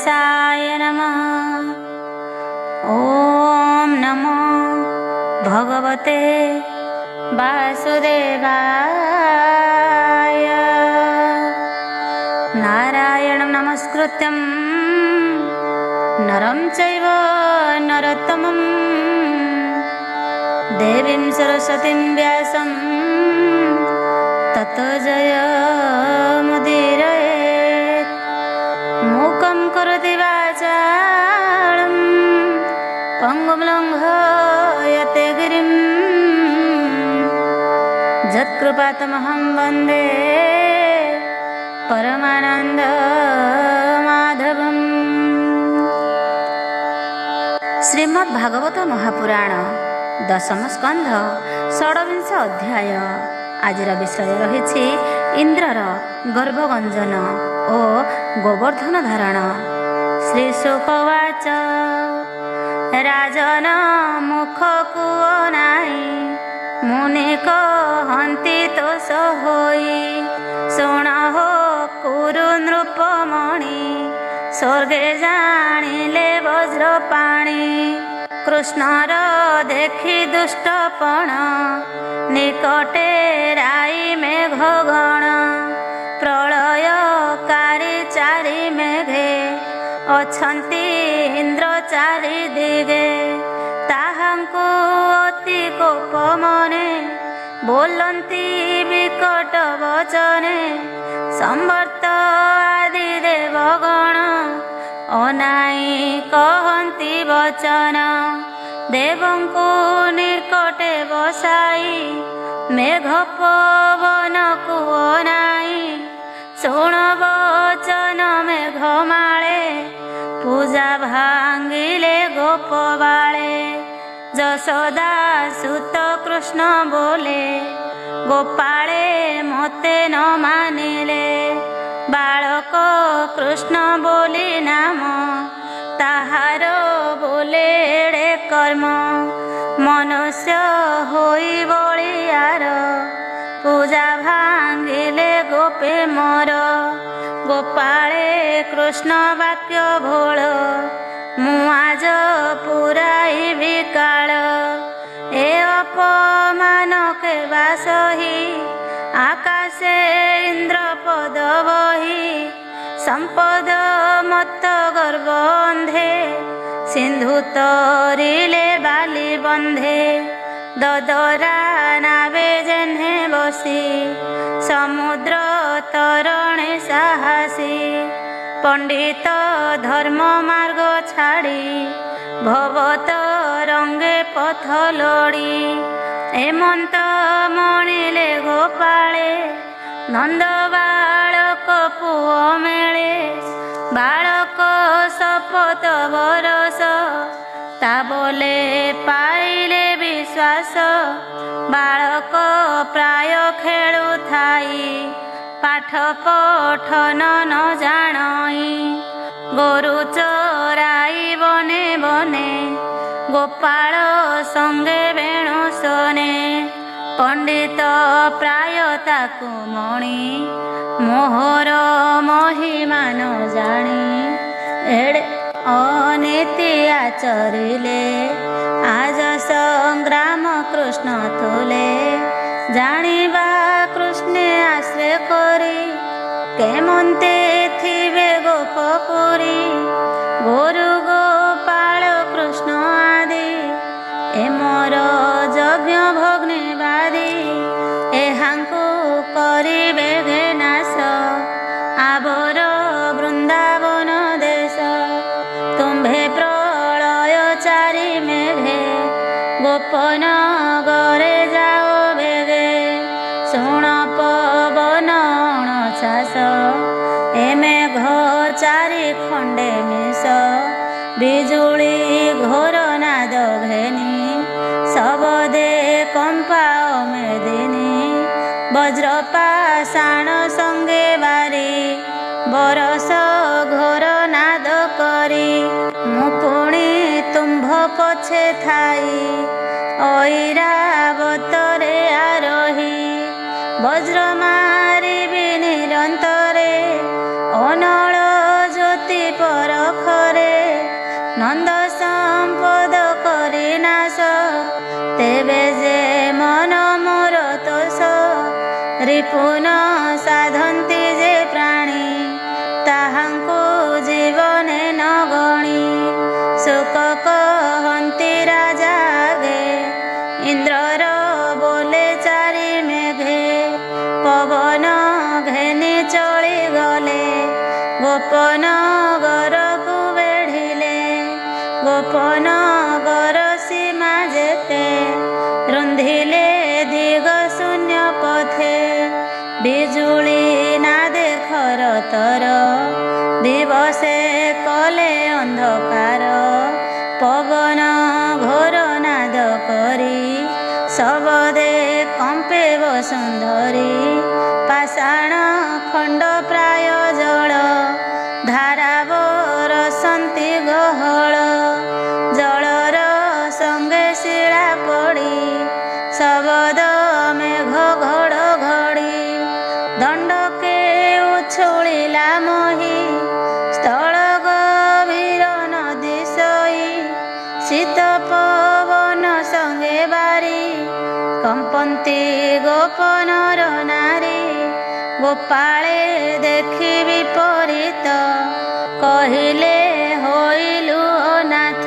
व्यासाय नमः। ॐ नमो भगवते वासुदेवाय। नारायणं नमस्कृत्यं नरं चैव नरोत्तमं देवीं सरस्वतीं व्यासं ततो जयमुदीरयेत्। मूकं करोति वाचालं पङ्गुं लङ्घयते गिरिं यत्कृपातमहं वन्दे परमानन्दमाधवम्। श्रीमद्भागवत महापुराण दशम स्कंध षड्विंश अध्याय। आजिर विषय रही इंद्रर गर्भगंजन और गोवर्धन धारण। श्री शुकवाच राजन मुख कुओ नाई मुनि कहन्ति तोष होई। शुण हो कुरु नृपमणि स्वर्गे जानिले वज्रपाणि। कृष्णर देखि दुष्टपण निकटे राई मेघगण। प्रलयकारी चारि मेघे अछन्ति इंद्र चारि दिगे। ताहांकु अति कोप मने बोलन्ति विकट वचने। संवर्त आदि देवगण अनाई कहन्ति वचन। देवंकु निकटे बसाई मेघ पवनकु अनाई। शुण वचन मेघमाळे पूजा भांगिले गोपबाळे। यशोदा सुत कृष्ण बोले गोपाळे मते न मानिले। बालक कृष्ण बोली नाम ताहार बोले एड़े कर्म। मनुष्य होई बलियार पूजा भांगिले गोपे मोर। गोपाळे कृष्ण वाक्य भोळ मु आज पुराइबि काळ। ए अपमान के बासही आकाशे इंद्र पद बही। संपद मत गर्भ अंधे सिंधु तरिले बाली बंधे। ददरा नावे जेन्हे बसी समुद्र तरणे साहसी। पंडित धर्म मार्ग छाड़ी भवत रंगे पथ लोड़ी। हेमंत मणिले गोपाळे नंद बालक पुओ मेळे। बालक शपथ बरस ता बोले पाइले विश्वास। बालक प्राय खेलु थाई पाठ पठन न जाणई। गोरु चराई बने बने गोपाल संगे वेणु सोने। पंडित प्राय ताकु मणि मोहर महिमा न जानी। एड़े अनीति आचरिले आज संग्राम कृष्ण तुले। जानिबा कृष्णे आश्रय करी केमन्ते थिबे गोपपुरी। गोरु गोपाल कृष्ण आदि ए मोर यज्ञ भग्निवादी। एहांकु करिबे घे नाश आबर वृंदावन देश। तुम्भे प्रलय चारि मेघे गोपन गरे जाओ बेगे। शुण पवन अणछास ए मेघ चारि खंडे मिस। बिजुली घोर नाद घेनी सबदे कंपा मेदिनी। वज्रपाषाण संगे बारी बरस घोर नाद करी। मुपुणी तुम्भ पछे थाई ऐरावतरे आरोही। वज्र मारिबि निरंतरे अनल ज्योति पर ତେବେ ଯେ ମନ ମୋର ତୋଷ ରିପୁନ ସାଧନ୍ତି ଯେ ପ୍ରାଣୀ ତାହାଙ୍କୁ ଜୀବନେ ନ ଗଣି ଶୋକ କହନ୍ତି ରାଜା ଆଗେ ଇନ୍ଦ୍ରର ବୋଲେ ଚାରି ମେଘେ ପବନ ଘେନି ଚଳିଗଲେ ଗୋପନ ଗରକୁ ବେଢ଼ିଲେ ଗୋପନ ଗର ସୀମା ଯେତେ ରୁନ୍ଧିଲେ ଦିଗ ଶୂନ୍ୟ ପଥେ ବିଜୁଳି ନାଦେ ଖରତର ଦିବସେ କଲେ ଅନ୍ଧକାର ପବନ ଘୋର ନାଦ କରି ଶବଦେ କମ୍ପେ ବସୁନ୍ଧରୀ ପାଷାଣ ଖଣ୍ଡ ପ୍ରାୟ ଜଳ ଧାରା ବରସନ୍ତି ଗହଳ ଜଳର ସଙ୍ଗେ ଶିଳା ପଡ଼ି ଶବଦ ମେଘ ଘଡ଼ଘଡ଼ି ଦଣ୍ଡକେ ଉଛୁଳିଲା ମହି ସ୍ଥଳ ଗଭୀର ନଦୀ ସଇ ଶୀତ ପବନ ସଙ୍ଗେ ବାରି କମ୍ପନ୍ତି ଗୋପନର ନାରୀ ଗୋପାଳେ ଦେଖି ବିପରୀତ କହିଲେ ହୋଇଲୁ ଅନାଥ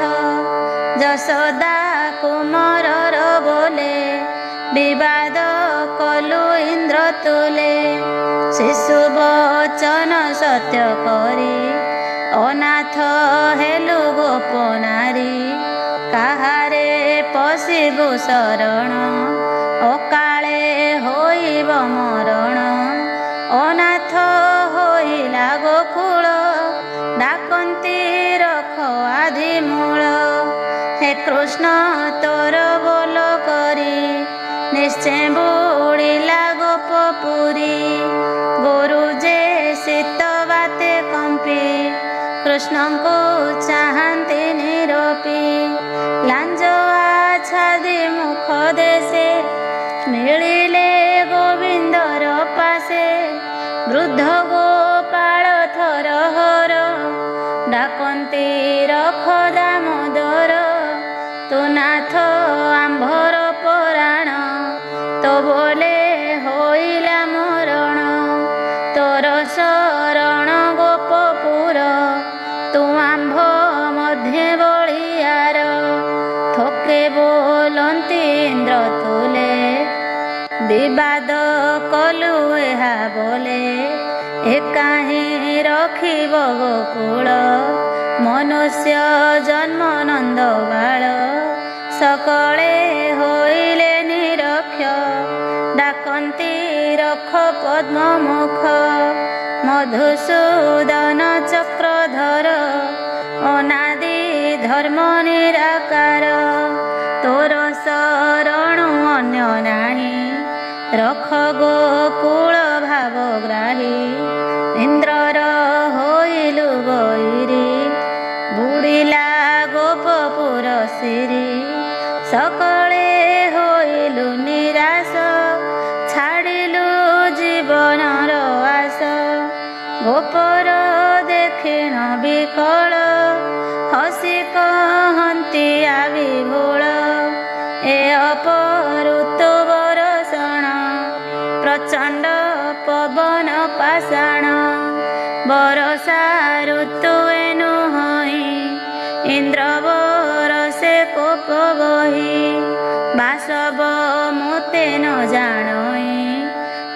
ଯଶୋଦା କୁମରର ବୋଲେ ବିବାଦ କଲୁ ଇନ୍ଦ୍ର ତୁଲେ ଶିଶୁ ବଚନ ସତ୍ୟ କରି ଅନାଥ ହେଲୁ ଗୋପନାରୀ କାହାରେ ପଶିବୁ ଶରଣ ଅକାଳେ ହୋଇବ ମରଣ ଅନାଥ ହୋଇଲା ଗୋକୁଳ ଡାକନ୍ତି ରଖ ଆଦି ମୂଳ ହେ କୃଷ୍ଣ ତୋର ବୋଲ କରି ନିଶ୍ଚୟ ବୁଡ଼ିଲା ଗୋପପୁରୀ ଗୋରୁ ଯେ ଶୀତ ବାତେ କମ୍ପି କୃଷ୍ଣଙ୍କୁ ଚାହାନ୍ତି ନିରପି ଲାଞ୍ଜ ଆଚ୍ଛାଦି ମୁଖ ଦେଶେ ମିଳିଲେ ଗୋବିନ୍ଦର ପାଶେ ବୃଦ୍ଧ ଗୋପାଳ ଥର ହର ଡାକନ୍ତି ରଖ ଦାମୋଦର ତୁ ନାଥ ଆମ୍ଭର ପରାଣ ତୋ ବୋଲେ ହୋଇଲା ମରଣ ତୋର ଶରଣ ଗୋପପୁର ତୁ ଆମ୍ଭ ମଧ୍ୟେ ବଳିଆର ଥୋକେ ବୋଲନ୍ତି ଇନ୍ଦ୍ର ତୁଲେ ବିବାଦ କଲୁ ଏହା ବୋଲେ ଏ କାହିଁ ରଖିବ ଗୋକୁଳ ମନୁଷ୍ୟ ଜନ୍ମ ନନ୍ଦ ବାଳ ସକଳେ ହୋଇଲେ ନିରକ୍ଷ ଡାକନ୍ତି ରଖ ପଦ୍ମମୁଖ ମଧୁସୂଦନ ଚକ୍ରଧର ଅନାଦି ଧର୍ମ ନିରାକାର ତୋର ଶରଣୁ ଅନ୍ୟ ନାହିଁ ରଖ ଗୋକୁଳ ଭାବଗ୍ରାହୀ ଇନ୍ଦ୍ରର ହୋଇଲୁ ବୈରୀ ବୁଡ଼ିଲା ଗୋପପୁର ଶିରୀ ସକଳେ ହୋଇଲୁ ନିରାଶ ଛାଡ଼ିଲୁ ଜୀବନର ଆଶ ଗୋପର ଦେଖିଣ ବିକଳ ହସି କହନ୍ତି ଆବିଭୋଳ ଏ ଅପଋତୁ ବରଷଣ ପ୍ରଚଣ୍ଡ ପବନ ପାଷାଣ ବରଷା ଋତୁ ଏନୁ ହୋଇ ଇନ୍ଦ୍ର ବରଷେ କୋପ ବହି ବାସବ ମୋତେ ନ ଜାଣଇ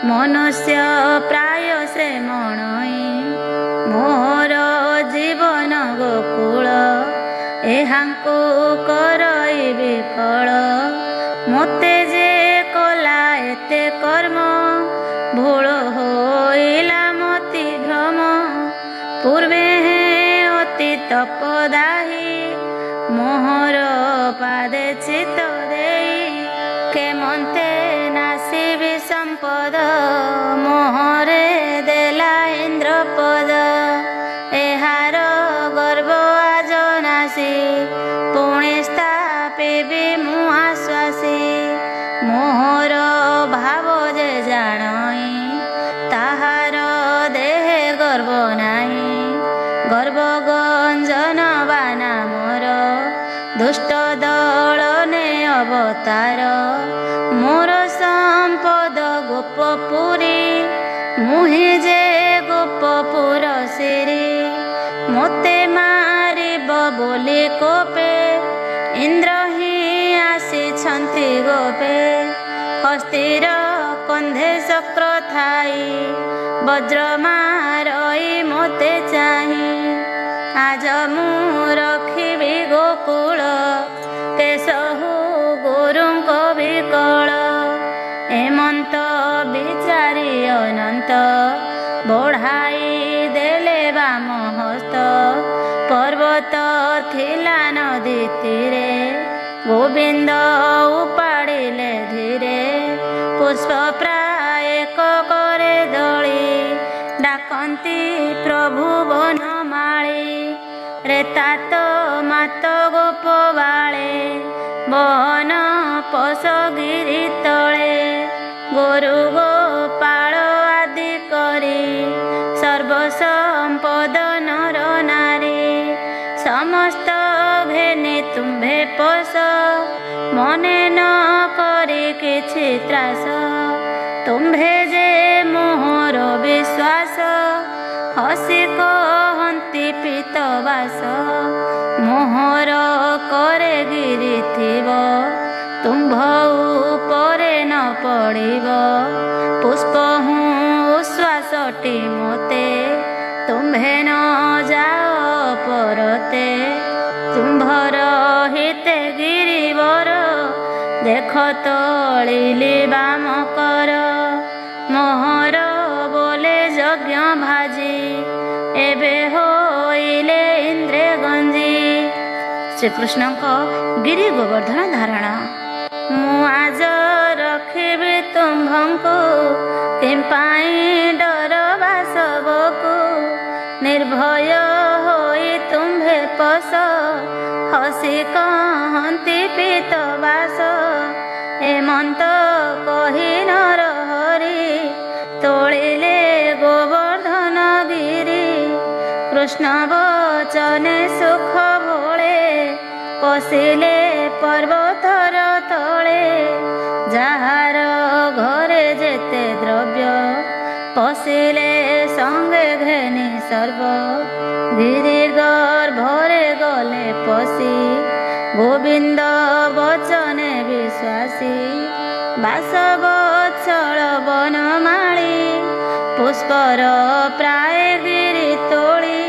ମନୁଷ୍ୟ ପ୍ରାୟ ସେ ମଣଇ ମୋର ଜୀବନ ଗୋକୁଳ ଏହାଙ୍କୁ କରଇବି କଳ ମୋତେ ଯେ କଲା ଏତେ କର୍ମ ଭୁଳ ହୋଇଲା ମତି ଭ୍ରମ ପୂର୍ବେ ଅତି ତପଦାହି ମୋହର ପାଦେ ଚିତ ଦେଇ କେମନ୍ତେ ନାସିବି ସମ୍ପଦ ମୋହରେ ଦେଲା ଇନ୍ଦ୍ରପଦ ଏହାର ଗର୍ବ ଆଜ ନାସି ପୁଣି ସ୍ଥାପିବି ମୁଁ ଆଶ୍ୱାସୀ ମୋହର ଭାବ ଯେ ଜାଣଇ ତାହାର ଦେହେ ଗର୍ବ ନାହିଁ ଗର୍ବ ଗଞ୍ଜନ ବାନା ମୋର ଦୁଷ୍ଟ ଦଳନେ ଅବତାର ମୋର ସମ୍ପଦ ଗୋପପୁରୀ ମୁହିଁ ଯେ ଗୋପପୁର ସିରି ମୋତେ ମାରିବ ବୋଲି କୋପେ ଇନ୍ଦ୍ର ହିଁ ଆସିଛନ୍ତି ଗୋପେ ହସ୍ତିର କନ୍ଧେ ଚକ୍ର ଥାଇ ବଜ୍ର ମାରଇ ମୋତେ ଚାହିଁ ଆଜ ମୁଁ ରଖିବି ଗୋକୁଳ କେଶହୁ ଗୁରୁଙ୍କ ବିକଳ ଏମନ୍ତ ବିଚାରି ଅନନ୍ତ ବଢ଼ାଇ ଦେଲେ ବାମ ହସ୍ତ ପର୍ବତ ଥିଲା ନଦୀ ତୀରେ ଗୋବିନ୍ଦ ଉପାଡ଼ିଲେ ଧୀରେ ପୁଷ୍ପ ପ୍ରାୟ କରେ ଦଳି ଡାକନ୍ତି ପ୍ରଭୁ ବନମାଳୀ ରେତାତ ମାତ ଗୋପବାଳେ ବହନ ପଶଗିରି ତଳେ ଗୋରୁ ଗୋପାଳ ଆଦି କରି ସର୍ବସମ୍ପଦ ନର ନାରୀ ସମସ୍ତ ଘେନି ତୁମ୍ଭେ ପୋଷ ମନେ ନ କରି କିଛି ତ୍ରାସ ତୁମ୍ଭେ ଯେ ମୋହର ବିଶ୍ୱାସ ହସି କହନ୍ତି ପିତବାସ ମୋହର କରେ ଗିରିଥିବ ତୁମ୍ଭ ଉପରେ ନ ପଡ଼ିବ ପୁଷ୍ପ ହୁଁ ଉଶ୍ୱାସଟି ମୋତେ ତୁମ୍ଭେ ନ ଯାଅ ପରତେ ତୁମ୍ଭର ହିତେ ଗିରିବର ଦେଖ ତଳିଲି ବାମ କର ମୋହର ବୋଲେ ଯଜ୍ଞ ଭାଜି ଏବେ ହୋଇଲେ ଇନ୍ଦ୍ରେ ଗଞ୍ଜି ଶ୍ରୀକୃଷ୍ଣଙ୍କ ଗିରି ଗୋବର୍ଦ୍ଧନ ଧାରଣା ମୁଁ ଆଜ ରଖିବି ତୁମ୍ଭଙ୍କୁ କେମ୍ପାଇଁ ଡରବା ସବକୁ ନିର୍ଭୟ ହୋଇ ତୁମ୍ଭେ ପଶ ହସି କହନ୍ତି ପିତବାସ ଏମନ୍ତ କହି ନର ହରି ତୋଳିଲେ ଗୋବର୍ଦ୍ଧନ ଗିରି କୃଷ୍ଣ ବଚନେ ସୁଖ ଭୋଳେ ପଶିଲେ ପର୍ବତର ତଳେ ଯାହାର ଘରେ ଯେତେ ଦ୍ରବ୍ୟ ପଶିଲେ ସଙ୍ଗେ ଘେନି ସର୍ବ ଗିରି ଗର୍ଭରେ ଗଲେ ପଶି ଗୋବିନ୍ଦ ବଚନେ ବିଶ୍ୱାସୀ ବାସବତ୍ସଳ ବନମାଳୀ ପୁଷ୍ପର ପ୍ରାୟ ଗିରି ତୋଳି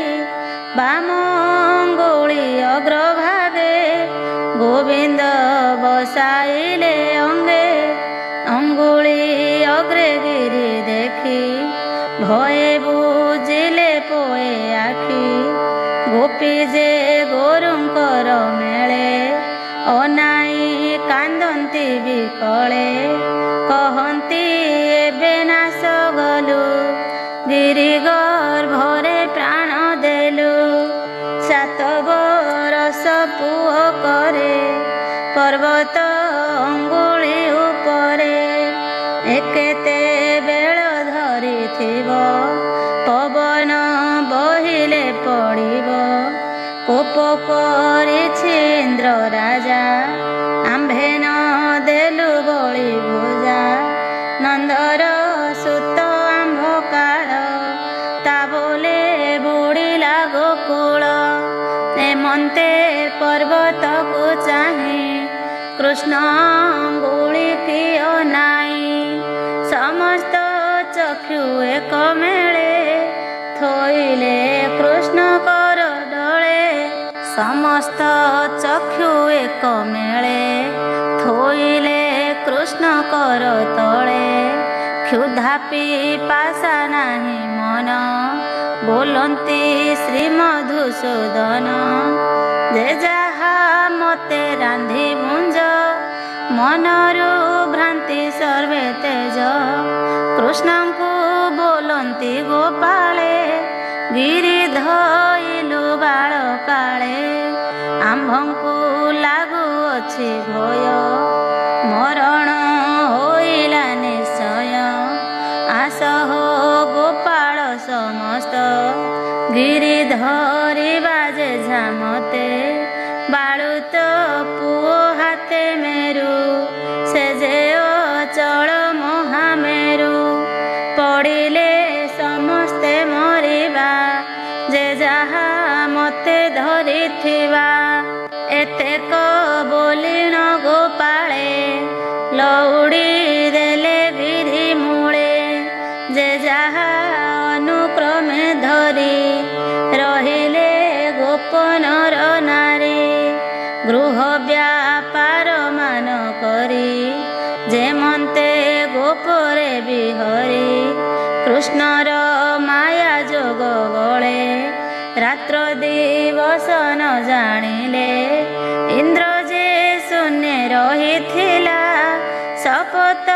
ବାମ ଅଙ୍ଗୁଳି ଅଗ୍ରଭାଗେ ଗୋବିନ୍ଦ ବସାଇଲେ ଅଙ୍ଗେ ଅଙ୍ଗୁଳି ଅଗ୍ରେ ଗିରି ଦେଖି ଭয়ে ବୁଝିଲେ ପୋଏ ଆଖି ଗୋପୀ ଯେ ଗୋରୁଙ୍କର ମେଳେ ଅନାଇ କାନ୍ଦନ୍ତି ବିକଳେ କହନ୍ତି ଏବେ ନାଶ ଗଲୁ ଗିରି ଗର୍ଭରେ ପ୍ରାଣ ଦେଲୁ 7 ବରଷ ପୁଅ କରେ ପର୍ବତ ଅଙ୍ଗୁଳି ଉପରେ ଏକେତେ ବେଳ ଧରିଥିବ ପବନ ବହିଲେ ପଡ଼ିବ କୋପ କରିଛି ଇନ୍ଦ୍ର ରାଜା ଆମ୍ଭେ ନ ଦେଲୁ ବଳି ଭୁଜା ନନ୍ଦର ସୁତ ଆମ୍ଭ କାଳ ତା ବୋଲେ ବୁଡ଼ିଲା ଗୋକୁଳ ଏମନ୍ତେ ପର୍ବତକୁ ଚାହିଁ କୃଷ୍ଣ ଅଙ୍ଗୁଳି କିଅ ନାଇଁ ସମସ୍ତ ଚକ୍ଷୁ ଏକ ମେଳେ ଥୋଇଲେ କୃଷ୍ଣ କର ଡଳେ ସମସ୍ତ ଚକ୍ଷୁ ଏକ ମେଳେ ଥୋଇଲେ କୃଷ୍ଣ କର ତଳେ କ୍ଷୁଧା ପିପାସା ନାହିଁ ମନ ବୋଲନ୍ତି ଶ୍ରୀ ମଧୁସୂଦନ ଯେ ଯାହା ମୋତେ ରାନ୍ଧି ଭୁଞ୍ଜ ମନରୁ ଭ୍ରାନ୍ତି ସର୍ବେ ତେଜ କୃଷ୍ଣଙ୍କୁ ବୋଲନ୍ତି ଗୋପାଳେ ଗିରି ଧଇଲୁ ବାଳ କାଳେ ଆମ୍ଭଙ୍କୁ ଲାଗୁଅଛି ଭୟ ମରଣ ହୋଇଲା ନିଶ୍ଚୟ ଆସ ହୋ ଗୋପାଳ ସମସ୍ତ ଗିରି ଧରିବା ଯେ ଝାମତେ ବାଳୁତ ପୁଅ ହାତେ ମେରୁ ଫୁଲ ଉଡ଼ି ଦେଲେ ଗିରି ମୂଳେ ଯେ ଯାହା ଅନୁକ୍ରମେ ଧରି ରହିଲେ ଗୋପନର ନାରୀ ଗୃହ ବ୍ୟାପାର ମାନ କରି ଯେମନ୍ତେ ଗୋପରେ ବିହରି କୃଷ୍ଣର ମାୟା ଯୋଗ ବଳେ ରାତ୍ର ଦିବସ ନ ଜାଣିଲେ ଇନ୍ଦ୍ର ଯେ ଶୂନ୍ୟ ରହିଥିଲା ଶପଥ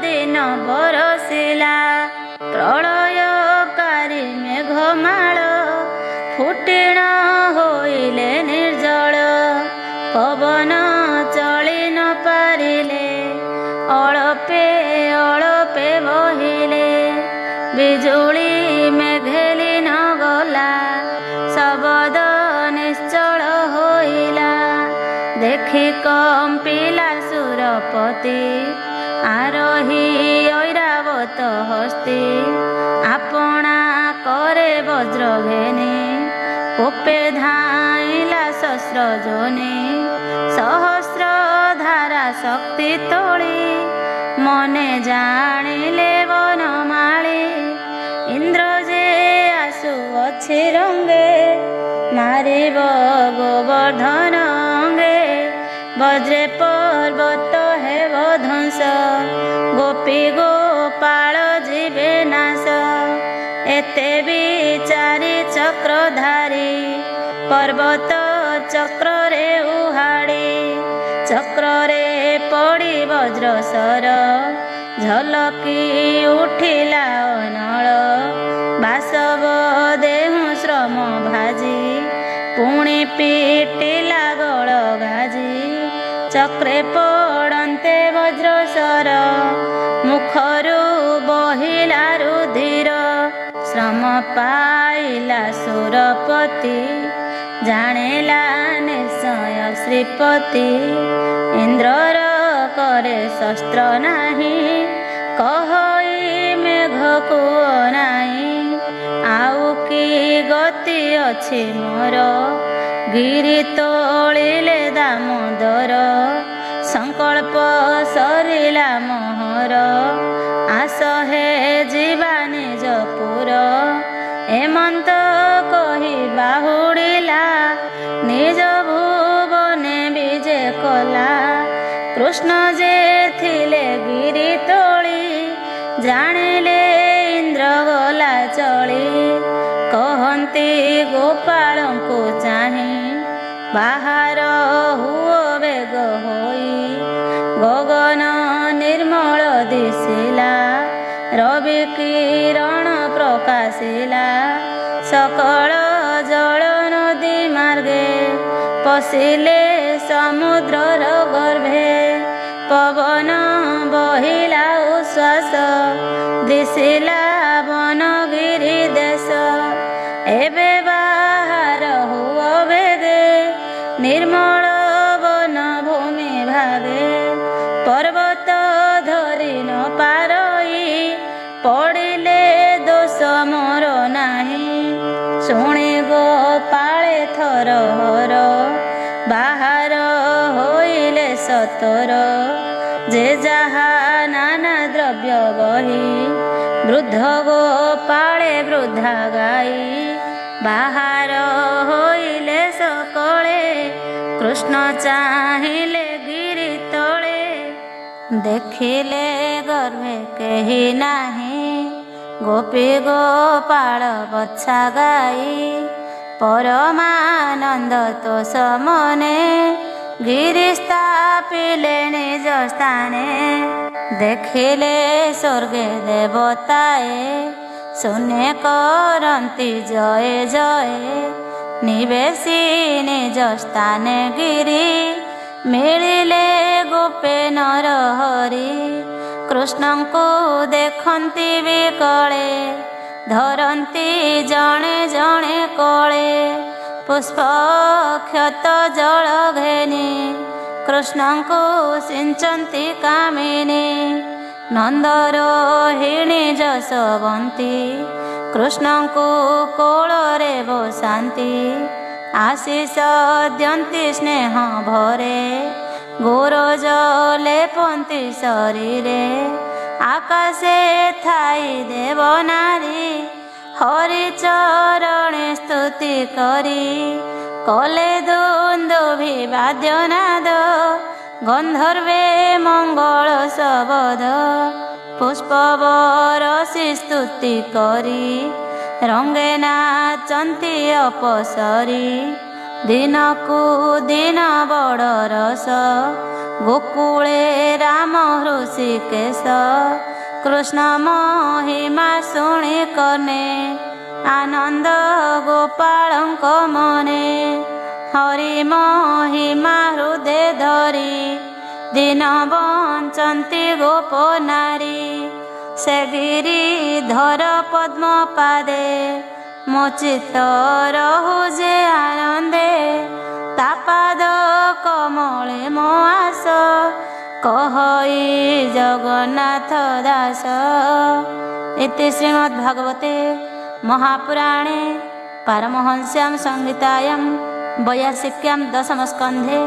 ଦିନ ବରସିଲା ପ୍ରଳୟକାରୀ ମେଘମାଳ ଫୁଟିଣ ହୋଇଲେ ନିର୍ଜଳ ପବନ ଚଳି ନ ପାରିଲେ ଅଳପେ ଅଳପେ ବହିଲେ ବିଜୁଳି ମେଘେଲି ନ ଗଲା ଶବଦ ନିଶ୍ଚଳ ହୋଇଲା ଦେଖି କମ୍ପିଲା ସୁରପତି ଆରୋହୀ ଐରାବତ ହସ୍ତି ଆପଣା କରେ ବଜ୍ର ଘେନି କୋପେ ଧାଇଲା ଶସ୍ତ୍ର ଯୋନି ସହସ୍ର ଧାରା ଶକ୍ତି ତୋଳି ମନେ ଜାଣିଲେ ବନମାଳି ଇନ୍ଦ୍ର ଯେ ଆସୁଅଛି ରଙ୍ଗେ ମାରିବ ଗୋବର୍ଦ୍ଧନ ଅଙ୍ଗେ ବଜ୍ରେ ପର୍ବତ ହେବ ଧ୍ୱଂସ ଗୋପୀ ଗୋପାଳ ଯିବେ ନାଶ ଏତେ ବିଚାରି ଚକ୍ରଧାରୀ ପର୍ବତ ଚକ୍ରରେ ଉହାଡ଼ି ଚକ୍ରରେ ପଡ଼ି ବଜ୍ରସର ଝଲକି ଉଠିଲା ଅନଳ ବାସବ ଦେହୁ ଶ୍ରମ ଭାଜି ପୁଣି ପିଟିଲା ଗଳ ଗାଜି ଚକ୍ରେ ପଡ଼ନ୍ତେ ବଜ୍ରସର ମୁଖରୁ ବହିଲା ରୁଧିର ଶ୍ରମ ପାଇଲା ସୁରପତି ଜାଣିଲା ନିଶ୍ଚୟ ଶ୍ରୀପତି ଇନ୍ଦ୍ରର କରେ ଶସ୍ତ୍ର ନାହିଁ କହଇ ମେଘକୁ ଅନାଇ ଆଉ କି ଗତି ଅଛି ମୋର ଗିରି ତୋଳିଲେ ଦାମୋଦର ସଂକଳ୍ପ ସରିଲା ମୋହର ଆସ ହେ ଯିବା ନିଜ ପୁର ଏମନ୍ତ କହି ବାହୁଡ଼ିଲା ନିଜ ଭୁବନେ ବିଜେ କଲା କୃଷ୍ଣ ଯେ ଥିଲେ ଗିରି ତୋଳି ଜାଣିଲେ ଇନ୍ଦ୍ର ଗଲା ଚଳି କହନ୍ତି ଗୋପାଳଙ୍କୁ ଚାହିଁ ବାହାର ହୁଅ ବେଗ ହୋଇ ଗଗନ ନିର୍ମଳ ଦିଶିଲା ରବି କିରଣ ପ୍ରକାଶିଲା ସକଳ ଜଳ ନଦୀ ମାର୍ଗେ ପଶିଲେ ସମୁଦ୍ରର ଗର୍ଭେ ପବନ ବହିଲା ଉଶ୍ୱାସ ଦିଶିଲା ବନଗିରି ଦେଶ ଏବେ ବାହାର ହୁଅ ବେଗେ ନିର୍ମଳ ବନ ଭୂମି ଭାଗେ ପର୍ବତ ଧରି ନ ପାରଇ ପଡ଼ିଲେ ଦୋଷ ମୋର ନାହିଁ ଶୁଣି ଗୋପାଳେ ଥର ହର ବାହାର ହୋଇଲେ ସତର ଯେ ଯାହା ନାନା ଦ୍ରବ୍ୟ ବହି ବୃଦ୍ଧ ଗୋପାଳେ ବୃଦ୍ଧା ଗାଇ ବାହାର ହୋଇଲେ ସକଳେ କୃଷ୍ଣ ଚାହିଁଲେ ଗିରି ତଳେ ଦେଖିଲେ ଗର୍ଭେ କେହି ନାହିଁ ଗୋପୀ ଗୋପାଳ ବଛା ଗାଇ ପରମାନନ୍ଦ ତୋଷ ମନେ ଗିରି ସ୍ଥାପିଲେ ନିଜ ସ୍ଥାନେ ଦେଖିଲେ ସ୍ୱର୍ଗେ ଦେବତାଏ ଶୂନ୍ୟ କରନ୍ତି ଜୟ ଜୟ ନିବେଶୀ ନିଜ ସ୍ଥାନେ ଗିରି ମିଳିଲେ ଗୋପେ ନର ହରି କୃଷ୍ଣଙ୍କୁ ଦେଖନ୍ତି ବିକଳେ ଧରନ୍ତି ଜଣେ ଜଣେ କଳେ ପୁଷ୍ପ କ୍ଷତ ଜଳ ଘେନି କୃଷ୍ଣଙ୍କୁ ସିଞ୍ଚନ୍ତି କାମିନୀ ନନ୍ଦରୋହିଣୀ ଯଶୋବନ୍ତୀ କୃଷ୍ଣଙ୍କୁ କୋଳରେ ବସାନ୍ତି ଆଶିଷ ଦିଅନ୍ତି ସ୍ନେହ ଭରେ ଗୋରଜ ଲେପନ୍ତି ଶରୀରେ ଆକାଶେ ଥାଇ ଦେବ ନାରୀ ହରି ଚରଣେ ସ୍ତୁତି କରି କଲେ ଦୁନ୍ଦୁଭି ବାଦ୍ୟନାଦ ଗନ୍ଧର୍ବେ ମଙ୍ଗଳ ଶବଦ ପୁଷ୍ପ ବରଷି ସ୍ତୁତି କରି ରଙ୍ଗେ ନାଚନ୍ତି ଅପସରି ଦିନକୁ ଦିନ ବଡ଼ ରସ ଗୋକୁଳେ ରାମ ହୃଷିକେଶ କୃଷ୍ଣ ମହିମା ଶୁଣି କନେ ଆନନ୍ଦ ଗୋପାଳଙ୍କ ମନେ ହରି ମହିମା ହୃଦେ ଧରି ଦିନ ବଞ୍ଚନ୍ତି ଗୋପ ନାରୀ ସେ ଗିରିଧର ପଦ୍ମ ପାଦେ ମୋ ଚିତ୍ତ ରହୁ ଯେ ଆନନ୍ଦେ ତା ପାଦ କମଳେ ମୋ ଆସ କହଇ ଜଗନ୍ନାଥ ଦାସ। ଇତି ଶ୍ରୀମଦ୍ଭାଗବତେ महापुराणे पारमहंस्यां संहितायां 82 दशमस्कन्धे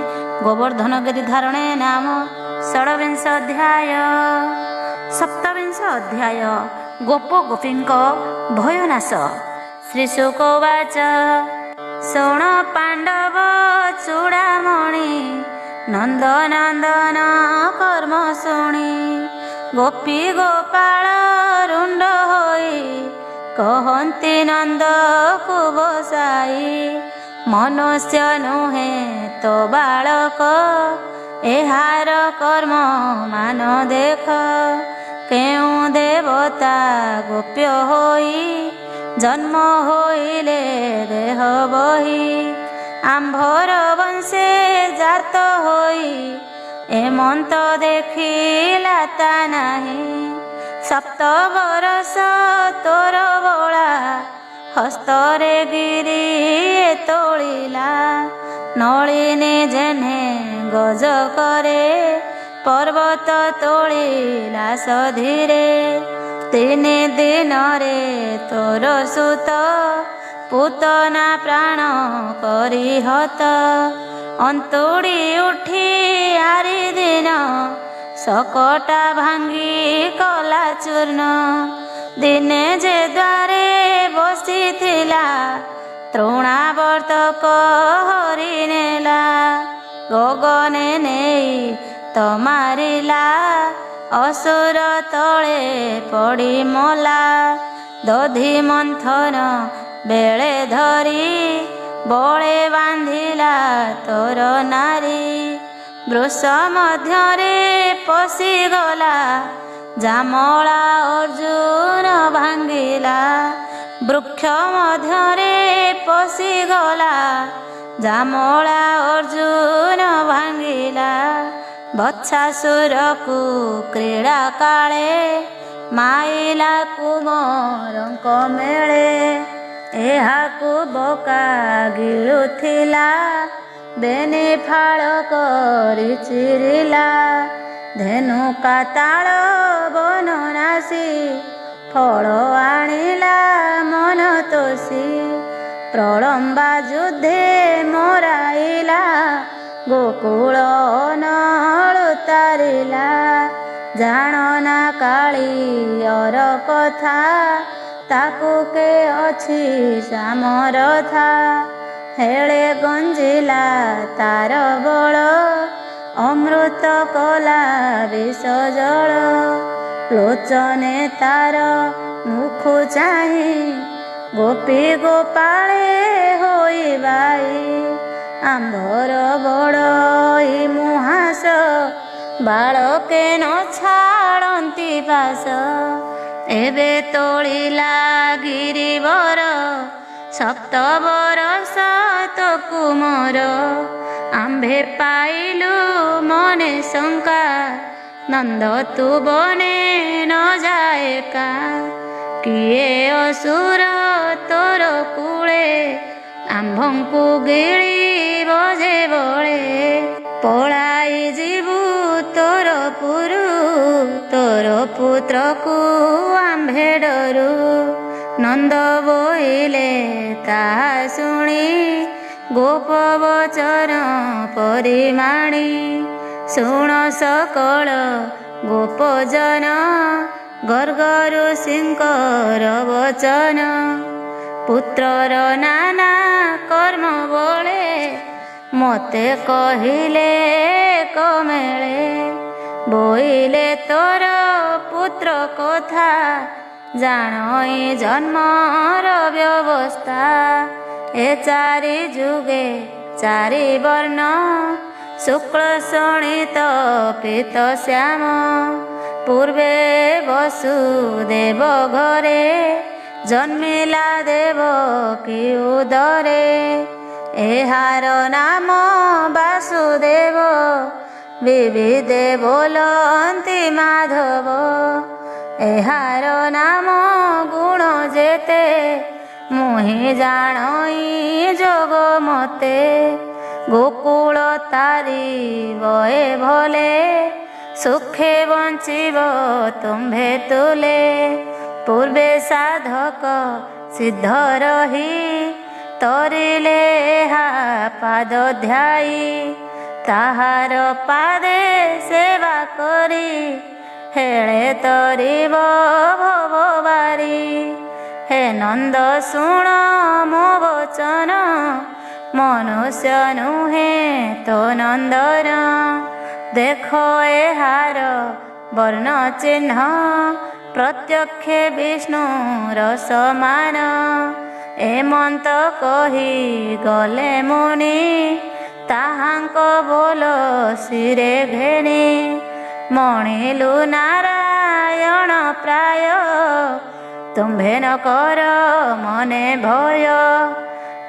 गोवर्धनगिरिधारणे नाम षड्विंश अध्याय। सप्तविंश अध्याय गोप गोपींक भयनाश। श्रीशुक उवाच शृण पाण्डव चूडामणि नन्दनन्दन कर्म शुणि गोपी गोपाल रुण्ड होई कहन्ति नन्दକୁ ବସାଇ ମନୁଷ୍ୟ ନୁହେଁ ତ ବାଳକ ଏହାର କର୍ମ ମାନ ଦେଖ କେଉଁ ଦେବତା ଗୋପ୍ୟ ହୋଇ ଜନ୍ମ ହୋଇଲେ ଦେହ ବହି ଆମ୍ଭର ବଂଶେ ଜାତ ହୋଇ ଏମନ୍ତ ଦେଖିଲା ତା ନାହିଁ सप्त बरस तोर बोला हस्तरे गिरी तोलिला नलिनी जेने गज करे पर्वत तोलिला सधीरे 3 दिनरे तोर सुत पूतना प्राण करी हत अंतुड़ी उठी आरि दिन सकटा भांगी कला चूर्ण दिने जे द्वारे बसिथिला तृणावर्तक हरि नेला गगने नेई तो मारिला असुर तले पड़ी मला दधि मंथन बेले धरी बळे बांधिला तोर नारी वृष मध्यरे पशिगला जामला अर्जुन भांगिला वृक्ष मध्यरे पशिगला जामला अर्जुन भांगिला बत्सासुरकु क्रीड़ा काले माइला कुमरंक मेले एहाकु बका गिळुथिला बेने फाळ करी चिरिला धेनुका ताळ बन नासी फळ आଣିला मन तोषी प्रलंबा युद्धे मोराइला गोकुळ नळ तारिला जाणना काळीयर कथा ताकु के अछि सामरथा हेले गंजिला तार बळ अमृत कला विष जल लोचने तार मुख चाहि गोपी गोपाळे होई बाई आंभर बड़ई मुहास बाळके न छाड़ती पास एबे तोलिला गिरिवर सप्त बरस तो कुमर आंभे पाइलु मने शंका नंद तू बने न जाए का किए असुर तोर कूले आंभंकु गिळी बजे बळे पलाई जीवु तोर पुत्र को आंभे डरू नंद बोइले ताहा शुणी गोप बचन परिमाणी ଶୁଣ ସକଳ ଗୋପଜନ ଗର୍ଗ ଋଷିଙ୍କର ବଚନ। ପୁତ୍ରର ନାନା କର୍ମ ବଳେ ମୋତେ କହିଲେ କମେଳେ। ବୋଇଲେ ତୋର ପୁତ୍ର କଥା ଜାଣଇ ଜନ୍ମର ବ୍ୟବସ୍ଥା। ଏ ଚାରି ଯୁଗେ ଚାରି ବର୍ଣ୍ଣ ଶୁକ୍ଳ ଶୋଣିତ ପୀତ ଶ୍ୟାମ। ପୂର୍ବେ ବସୁଦେବ ଘରେ ଜନ୍ମିଲା ଦେବକୀ ଉଦରେ। ଏହାର ନାମ ବାସୁଦେବ ବିବିଧେ ବୋଲନ୍ତି ମାଧବ। ଏହାର ନାମ ଗୁଣ ଯେତେ ମୁହିଁ ଜାଣଇ ଯୋଗ ମତେ। ଗୋକୁଳ ତାରି ବଏ ଭଲେ ସୁଖେ ବଞ୍ଚିବ ତୁମ୍ଭେ ତୁଲେ। ପୂର୍ବେ ସାଧକ ସିଦ୍ଧ ରହି ତରିଲେ ଏହା ପାଦ ଧ୍ୟାଇ। ତାହାର ପାଦେ ସେବା କରି ହେଳେ ତରିବ ଭବବାରି। ହେ ନନ୍ଦ ଶୁଣ ମୋ ବଚନ ମନୁଷ୍ୟ ନୁହେଁ ତୋ ନନ୍ଦନ। ଦେଖ ଏହାର ବର୍ଣ୍ଣ ଚିହ୍ନ ପ୍ରତ୍ୟକ୍ଷେ ବିଷ୍ଣୁର ସମାନ। ଏମନ୍ତ କହି ଗଲେ ମୁନି ତାହାଙ୍କ ବୋଲ ଶିରେ ଘେଣି। ମଣିଲୁ ନାରାୟଣ ପ୍ରାୟ ତୁମ୍ଭେ ନ କର ମନେ ଭୟ।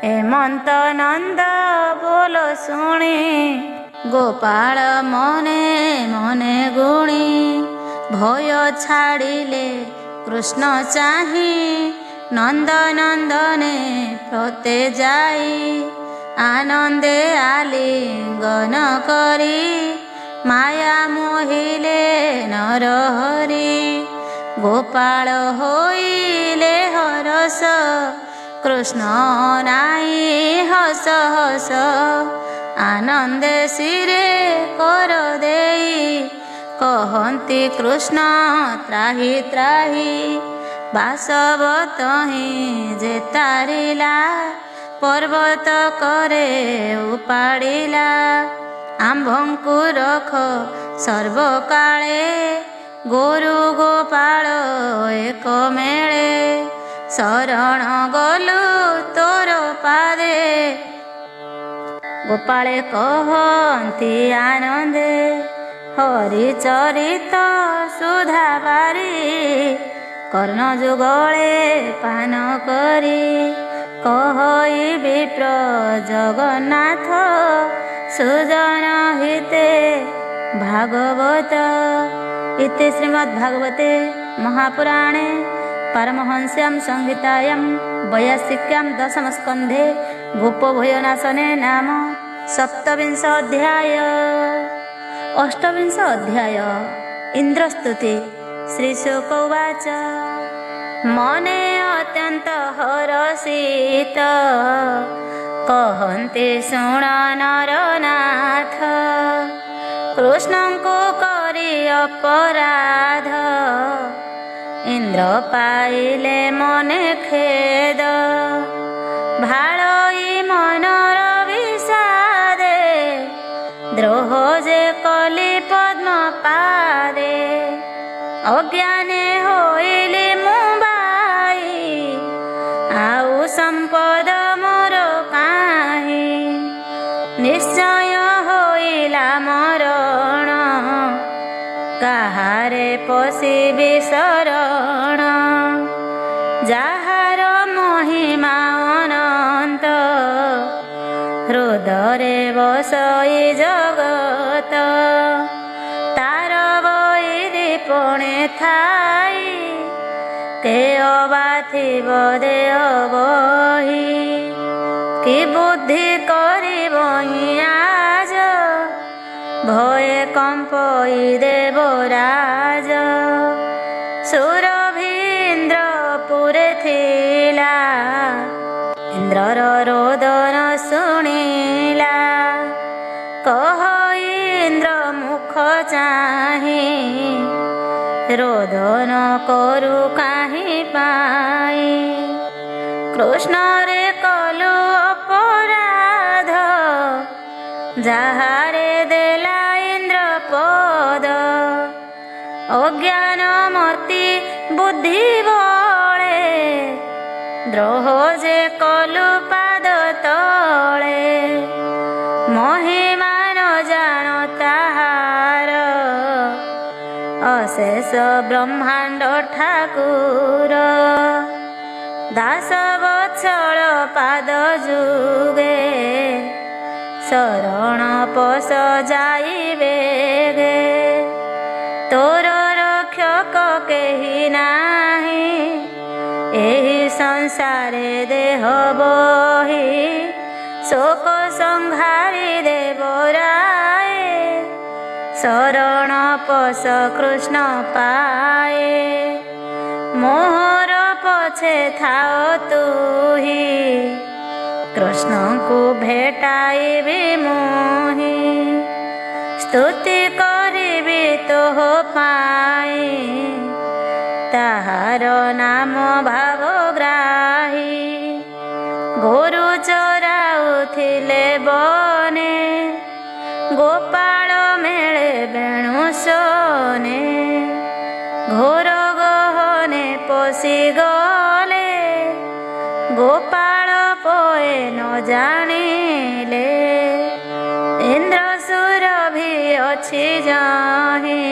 ଏମନ୍ତ ନନ୍ଦ ବୋଲ ଶୁଣି ଗୋପାଳ ମନେ ମନେ ଗୁଣି। ଭୟ ଛାଡ଼ିଲେ କୃଷ୍ଣ ଚାହିଁ ନନ୍ଦ ନନ୍ଦନେ ପ୍ରତେ ଯାଇ। ଆନନ୍ଦେ ଆଲିଙ୍ଗନ କରି ମାୟା ମୋହିଲେ ନରହରି। ଗୋପାଳ ହୋଇଲେ ହରସ କୃଷ୍ଣ ନାଇଁ ହସ ହସ। ଆନନ୍ଦେ ଶିରେ କର ଦେଇ କହନ୍ତି କୃଷ୍ଣ ତ୍ରାହି ତ୍ରାହି। ବାସବତହିଁ ଯେ ତାରିଲା ପର୍ବତ କରେ ଉପାଡ଼ିଲା। ଆମ୍ଭଙ୍କୁ ରଖ ସର୍ବକାଳେ ଗୋରୁ ଗୋପାଳ ଏକ ମେଳେ। ଶରଣ ଗଲୁ ତୋର ପାଦେ ଗୋପାଳେ କହନ୍ତି ଆନନ୍ଦେ। ହରି ଚରିତ ସୁଧା ବାରି କର୍ଣ୍ଣ ଯୁଗଳେ ପାନ କରି। କହଇ ବିପ୍ର ଜଗନ୍ନାଥ ସୁଜନ ହିତେ ଭାଗବତ। ଇତି ଶ୍ରୀମଦ୍ଭାଗବତେ ମହାପୁରାଣେ ପାରମହଂସ୍ୟାಂ ସଂହିତାୟାं ବୈୟାସିକ୍ୟାं ଦଶମସ୍କନ୍ଧे ଗୋପଭୟନାଶନେ ନାମ ସପ୍ତବିଂଶ ଅଧ୍ୟାୟ। ଅଷ୍ଟବିଂଶ ଅଧ୍ୟାୟ ଇନ୍ଦ୍ରସ୍ତୁତି। ଶ୍ରୀଶୁକ ଉବାଚ ମନେ ଅତ୍ୟନ୍ତ ହରଷିତ କହନ୍ତି ଶୁଣ ନରନାଥ। କୃଷ୍ଣଙ୍କୁ କରି ଅପରାଧ ଇନ୍ଦ୍ର ପାଇଲେ ମନେ ଖେଦ। ଭାଳଇ ମନର ବିଷାଦେ ଦ୍ରୋହ ଯେ କଲି ପଦ୍ମ ପାଦେ। ଅଜ୍ଞାନେ ହୋଇଲି ମୁଁ ବାଇ ଆଉ ସମ୍ପଦ ମୋର କାହିଁ। ନିଶ୍ଚୟ ହୋଇଲା ମରଣ କାହାରେ ପଶିବି ଶରଣ। ଯାହାର ମହିମା ଅନନ୍ତ ହୃଦୟରେ ବସଇ ଜଗତ। ତାର ବୈରୀ ପୁଣି ଥାଇ କେ ଅବା ଥିବ ଦେହ ବହି। କି ବୁଦ୍ଧି କରିବ ଆଜ ଭয়ে କମ୍ପଇ ଦେବରାଜ। ସୁରଭୀନ୍ଦ୍ରପୁରେ ଥିଲା ଇନ୍ଦ୍ରର ରୋଦନ ଶୁଣିଲା। କହ ଇନ୍ଦ୍ର ମୁଁ ରୋଦନ କରୁ କାହିଁ ପାଇଁ। କୃଷ୍ଣରେ କଲୁ ଅପରାଧ, ଯାହାରେ ଦେଲା ଇନ୍ଦ୍ର ପଦ। ଅଜ୍ଞାନ ମତି ବୁଦ୍ଧି ବଳେ, ଦ୍ରୋହ ଯେ କଲୁ ପାଦ ତଳେ। ମହିମା ନ ଜାଣ ତାହାର, ଅଶେଷ ବ୍ରହ୍ମାଣ୍ଡ ଠାକୁର। ଦାସ ବତ୍ସଳ ପାଦ ଯୁଗେ, ଶରଣ ପଶ ଯାଇବେ गे। ତୋର ରକ୍ଷକ କେହି ନାହିଁ, ଏହି ସଂସାରେ ଦେହ ବହି। ଶୋକ ସଂହାରି ଦେବରାଏ, ଶରଣ ପଶ କୃଷ୍ଣ ପାଏ। ମୋହର ପଛେ ଥାଅ ତୁହି, କୃଷ୍ଣଙ୍କୁ ଭେଟାଇବି ମୁହିଁ। ସ୍ତୁତି କରିବି ତୋହ ପାଇଁ, ତାହାର ନାମ ଭାବଗ୍ରାହୀ। ଗୋରୁ ଚରାଉଥିଲେ ବନେ, ଗୋପାଳ ମେଳେ ବେଣୁ ଶୋନେ। ଘୋର ଗହନେ ପଶିଗଲେ, ଗୋପାଳ ପଏ ନ ଜାଣିଲେ। ଇନ୍ଦ୍ର ସୁରଭି ଅଛି ଯାହିଁ,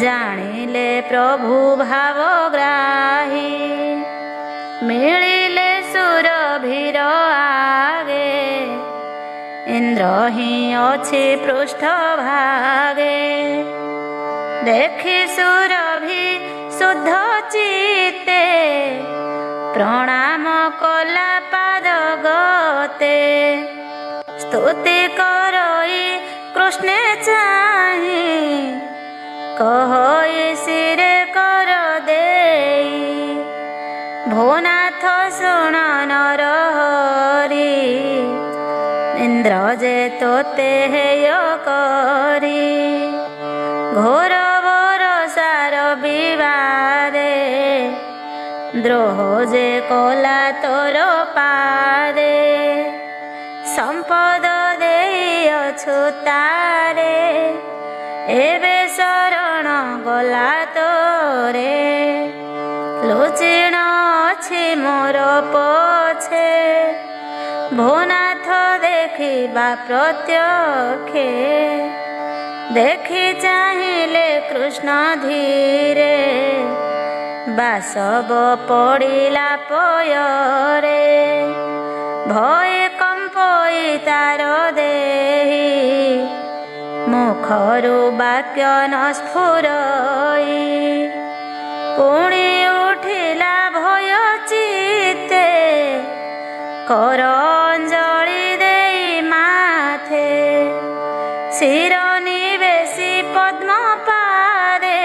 ଜାଣିଲେ ପ୍ରଭୁ ଭାବଗ୍ରାହୀ। ମିଳିଲେ ସୁରଭିର ଆଗେ, ଇନ୍ଦ୍ର ହିଁ ଅଛି ପୃଷ୍ଠଭାଗେ। ଦେଖି ସୁରଭି ଶୁଦ୍ଧ ଚିତ୍ତେ, ପ୍ରଣାମ କଲା ପାଦ ଗତେ। ସ୍ତୁତି କରଇ କୃଷ୍ଣେ ଚାହିଁ, କହଇ ଶିରେ କର ଦେଇ। ଭୁନାଥ ଶୁଣ ନରହରି, ଇନ୍ଦ୍ର ଯେ ତୋତେ ହେୟ କରି। ଘୋର ବରସାର ବିବାଦେ, ଦ୍ରୋହ ଯେ କଲା ତୋର ପାଦେ। ସମ୍ପଦ ଦେଇଅଛୁ ତାରେ, ଏବେ ଶରଣ ଗଲା ତୋରେ। ଲୁଚିଣ ଅଛି ମୋର ପଛେ, ଭୁନାଥ ଦେଖିବା ପ୍ରତ୍ୟକ୍ଷେ। ଦେଖି ଚାହିଁଲେ କୃଷ୍ଣ ଧୀରେ, ବାସବ ପଡ଼ିଲା ପୟରେ। ଭୟ କମ୍ପଇ ତାର ଦେହି, ମୁଖରୁ ବାକ୍ୟ ନ ସ୍ଫୁରଇ। ପୁଣି ଉଠିଲା ଭୟ ଚିତ୍ତେ, କର ଅଞ୍ଜଳି ଦେଇ ମାଥେ। ଶିର ନିବେଶି ପଦ୍ମ ପାଦେ,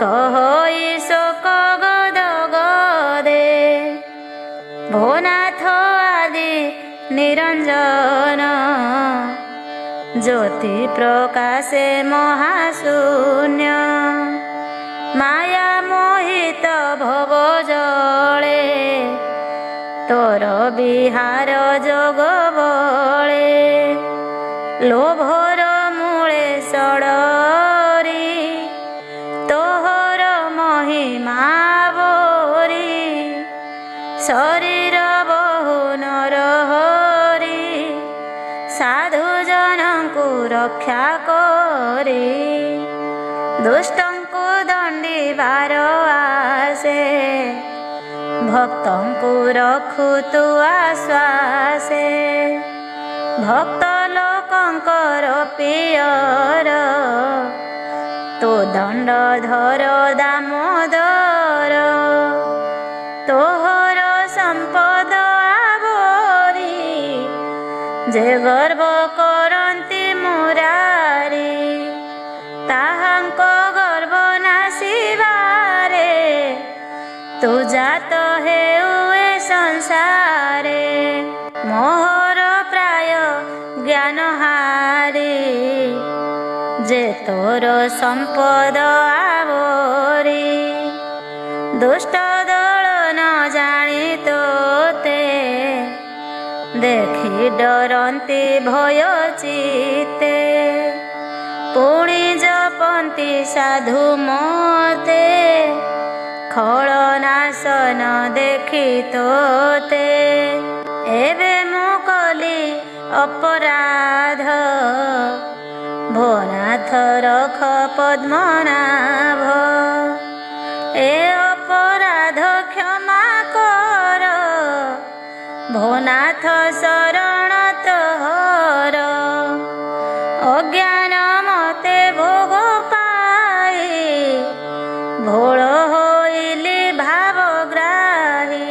କହଇ ଶୋକ ଗଦ ଗଦେ। ଭୁନାଥ ଆଦି ନିରଞ୍ଜନ, ଜ୍ୟୋତି ପ୍ରକାଶେ ମହାଶୂନ୍ୟ। ମାୟା ମୋହିତ ଭବ ଜଳେ, ତୋର ବିହାର ଯୋଗ ବଳେ। ଲୋଭର ମୂଳେ ସଡ଼ରି, ତୋହର ମହିମା ବୋରି। ଶରୀର ବହୁ ନରହରି, ସାଧୁ ଜନଙ୍କୁ ରକ୍ଷା କରି। ଦୁଷ୍ଟଙ୍କୁ ଦଣ୍ଡିବାର ଆସେ, ଭକ୍ତଙ୍କୁ ରଖୁ ତୁ ଆଶ୍ୱାସେ। ଭକ୍ତ ଲୋକଙ୍କର ପିୟର, ତୁ ଦଣ୍ଡଧର ଦାମୋଦର। ତୋହର ସମ୍ପଦ ଆବରି, ଯେ ଗର୍ବ କରନ୍ତି ମୁରାରି। ତାହାଙ୍କ ଗର୍ବ ନାଶିବାରେ, ତୁ ଜାତ ହେଉ ଏ ସଂସାରେ। ମୋହର ପ୍ରାୟ ଜ୍ଞାନ ହାରି, ଯେ ତୋର ସମ୍ପଦ ଆବୋରି। ଦୁଷ୍ଟ ଦଳ ନ ଜାଣି ତୋତେ ଦେଖି ଡରନ୍ତି ଭୟ ଚିତ୍ତେ। ପୁଣି ଜପନ୍ତି ସାଧୁ ମୋତେ ଖଳନାଶନ ଦେଖି ତୋତେ। ଏବେ ମୁଁ କଲି ଅପରାଧ ଭୋନାଥ ରଖ ପଦ୍ମନାଭ। ଏ ଅପରାଧ କ୍ଷମା କର ଭୋନାଥ ଶରଣ ତୋର। ଅଜ୍ଞାନ ମତେ ଭୋଗ ପାଇ ଭୋଳ ହୋଇଲି ଭାବଗ୍ରାହୀ।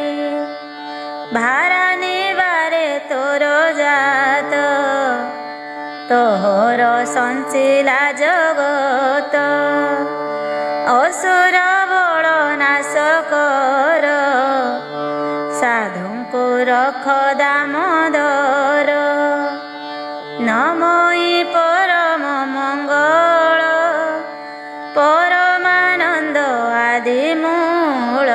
ଭାରା ନିବାରେ ତୋର ଜାତ ତୋହର ସଞ୍ଚିଲା ଜଗତ। ଅସୁର ବଳ ନାଶ କର ସାଧୁଙ୍କୁ ରଖ ଦାମୋଦର। ନମୋଇ ପରମ ମଙ୍ଗଳ ପରମାନନ୍ଦ ଆଦି ମୂଳ।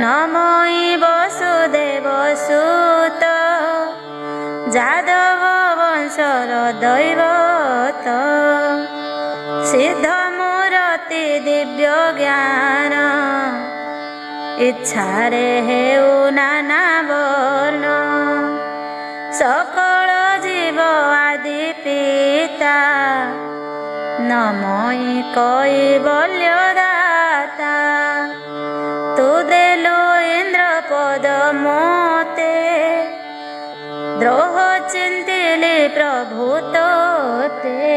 ନମୋଇ ବସୁଦେବ ସୁତ ଯାଦବ ବଂଶର ଦୈବତ। ସିଦ୍ଧ ମୂରତି ଦିବ୍ୟ ଜ୍ଞାନ ଇଚ୍ଛାରେ ହେଉ ନାନା ବର୍ଣ୍ଣ। ସକଳ ଜୀବ ଆଦି ପିତା ନମୋଇ କୈବଲ୍ୟ ଦାତା। ତୁ ଦେଲୁ ଇନ୍ଦ୍ର ପଦ ମୋତେ ଦ୍ରୋହ ଚିନ୍ତିଲି ପ୍ରଭୁ ତୋତେ।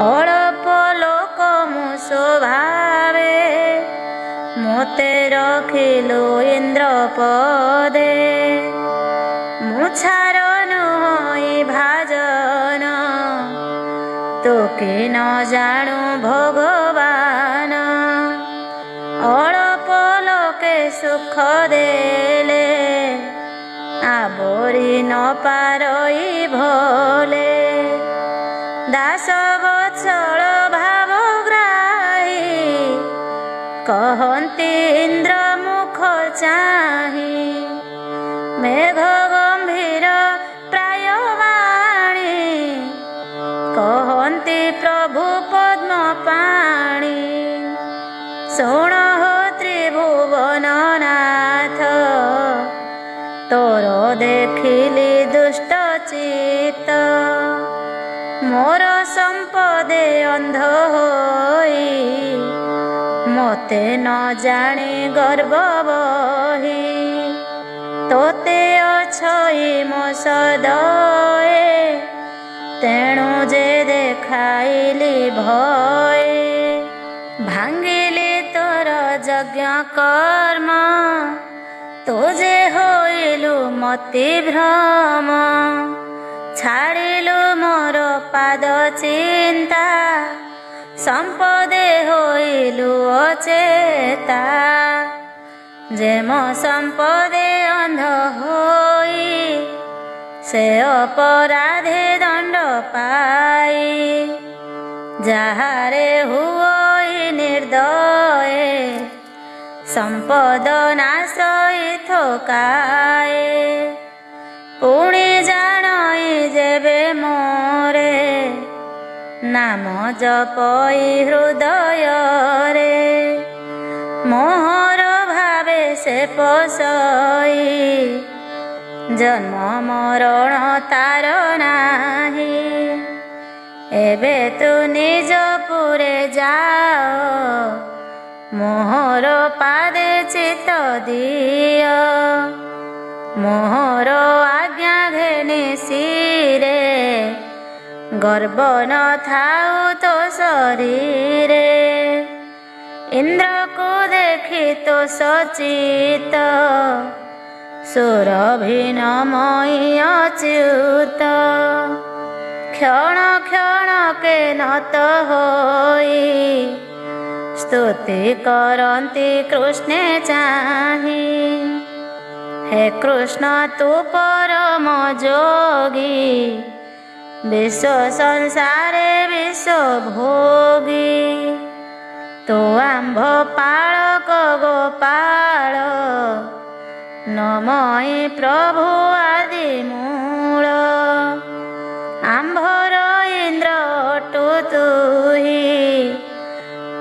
ଅଳପ ଲୋକ ମୁଁ ସ୍ୱଭାବେ ମୋତେ ରଖିଲୁ ଇନ୍ଦ୍ର ପଦେ। ମୁଁ ଛାର ନୁହଁଇ ଭାଜନ ତୁ କି ନ ଜାଣୁ ଭଗବାନ। ଅଳପ ଲୋକେ ସୁଖ ଦେଲେ ଆବୋରି ନ ପାରଇ ଭୋଲେ। ଦାସ ବତ୍ସଳ ଭାବଗ୍ରାହୀ କହନ୍ତି ଇନ୍ଦ୍ର ମୁଖ ଚାହିଁ। ମେଘ ଗମ୍ଭୀର ପ୍ରାୟ ବାଣୀ କହନ୍ତି ପ୍ରଭୁ ପଦ୍ମ ପାଣି। ଶୁଣ ହୋ ତ୍ରିଭୁବନନାଥ ତୋର ଦେଖିଲି ଦୁଷ୍ଟ ଚିତ୍ତ। ମୋର ସମ୍ପଦେ ଅନ୍ଧ ହୋଇ ମୋତେ ନ ଜାଣି ଗର୍ବ ବହି। ତୋତେ ଅଛଇ ମୋ ସଦଏ ତେଣୁ ଯେ ଦେଖାଇଲି ଭଏ। ଭାଙ୍ଗିଲି ତୋର ଯଜ୍ଞ କର୍ମ ତୁ ଯେ ହୋଇଲୁ ମତି ଭ୍ରମ। ଛାଡ଼ିଲୁ ମୋର ପାଦ ଚିନ୍ତା ସମ୍ପଦେ ହୋଇଲୁ ଅଚେତା। ଯେ ମୋ ସମ୍ପଦେ ଅନ୍ଧ ହୋଇ ସେ ଅପରାଧେ ଦଣ୍ଡ ପାଇ। ଯାହାରେ ହୁଅଇ ନିର୍ଦ୍ଦୟେ ସମ୍ପଦ ନାଶଇ ଥୋକାଏ। ପୁଣି ଜାଣଇ ଯେବେ ମୋରେ ନାମ ଜପଇ ହୃଦୟରେ। ମୋହର ଭାବେ ସେ ପଶଇ ଜନ୍ମ ମରଣ ତାର ନାହିଁ। ଏବେ ତୁ ନିଜ ପୁରେ ଯାଅ ମୋହର ପାଦେ ଚିତ୍ତ ଦିଅ। ମୋହର ଆଜ୍ଞା ଘେନି ଶିରେ ଗର୍ବ ନ ଥାଉ ତୋ ଶରୀରେ। ଇନ୍ଦ୍ରକୁ ଦେଖି ତୋ ସଚିତ ସୁରଭିନମଇ ଅଚ୍ୟୁତ। କ୍ଷଣ କ୍ଷଣକେ নত ହୋଇ ସ୍ତୁତି କରନ୍ତି କୃଷ୍ଣେ ଚାହିଁ। ହେ କୃଷ୍ଣ ତୁ ପରମ ଯୋଗୀ विश्व संसारे विश्व भोगी तो आंभ पाळक गोपाळ नमई प्रभु आदि मूल आंभर इंद्र अटु तुही